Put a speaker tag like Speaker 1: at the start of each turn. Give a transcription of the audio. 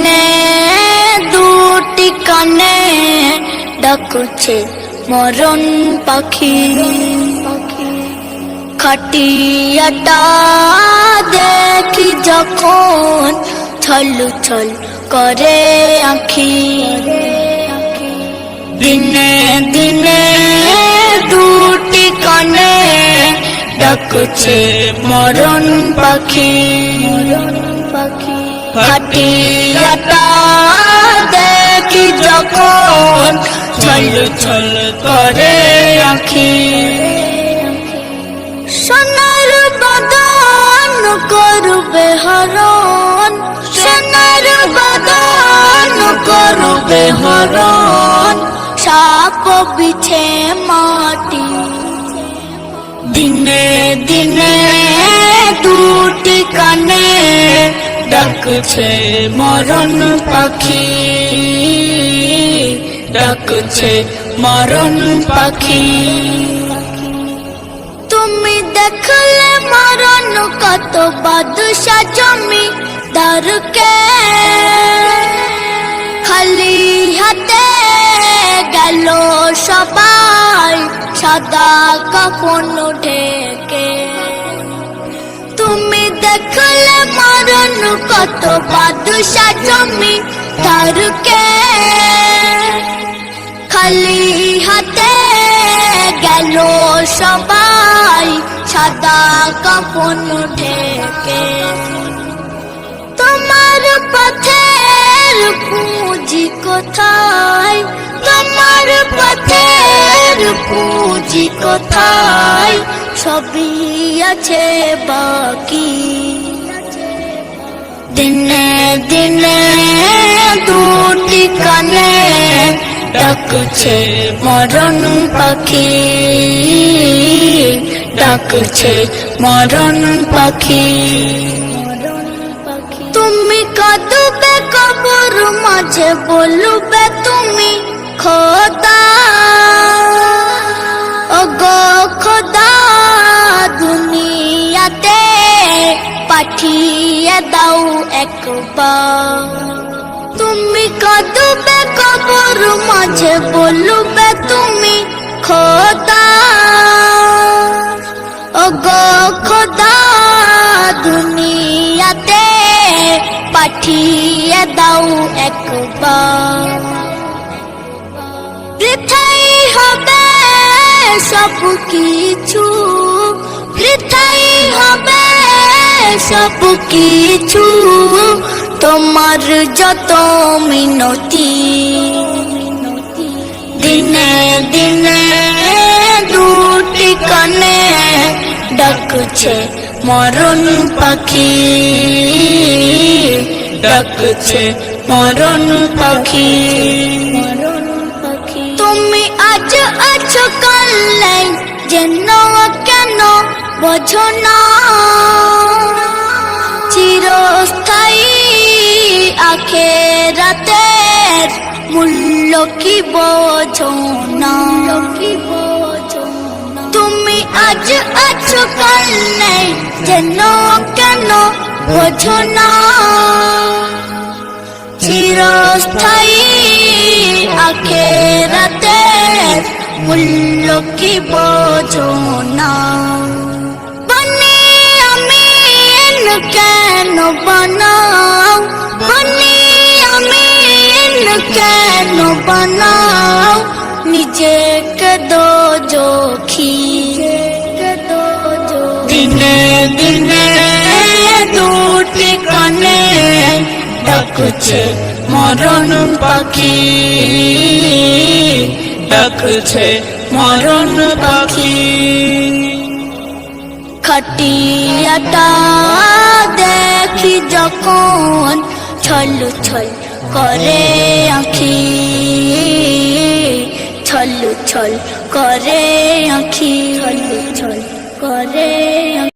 Speaker 1: দিনে দুটি কানে ডাকুছে মরণ পাখি। খাটিয়াটা দেখি যখন ছল ছল করে আঁখি। দিনে দিনে দুটি কানে ডাকুছে মরণ পাখি। খাটিয়াটা দেখি যখন ছল ছল করে আঁখি। সোনার বদন করবে হরণ, সোনার বদন করবে হরণ, সাপ বিছে মাটি। দিনে দিনে দুটি কানে ডাকছে মরণ পাখি। ডাকছে মরণ পাখি। তুমি দেখলে মরণ কত বাদশা জমি দারকে, খালি হাতে গেল সবাই সাদা কাফন ঢেকে। তুমি দেখলে মরণ কত বাদশা জমি দারকে, খালি হাতে গেল সবাই সাদা কাফন ঢেকে। তোমার পথের পুঁজি কোথায়, তোমার পথের পুঁজি কোথায়, সবই আছে বাকি। দিনে দিনে দুটি কানে ডাকছে মরণ পাখি। ডাকছে মরণ পাখি। তুমি কাঁদবে কবর মাঝে বলবে তুমি খোদা, ওগো খোদা দুনিয়াতে পাঠিয়ে দাও একবার। তুমি কাঁদবে কবর মাঝে বলবে তুমি খোদা, ওগো খোদা দুনিয়াতে পাঠিয়ে দাও একবার। বৃথাই হবে সব কিছু, বৃথাই হবে সব কিছু, তোমার যত মিনতি। দিনে দিনে দুটি কানে ডাকছে মরণ পাখি। ডাকছে মরণ পাখি। তুমি আজ আছো কাল নাই, যেন কেন বোঝো না, চিরস্থায়ী আখেরাতের মূল্য কি বোঝো না। তুমি আজ আছো কাল নাই, যেন কেন বোঝো না, চিরস্থায়ী আখেরাতের মূল্য কি বোঝো না। বনি আমিন কেন বানাও, বনি আমিন কেন বানাও, নিজেকে দোজখী। দিনে দিনে দুটি কানে ডাকছে মরণ পাখি। ডাকছে মরণ পাখি। খাটিয়াটা দেখি যখন ছল ছল করে আঁখি। ছল ছল করে আঁখি। ছল ছল করে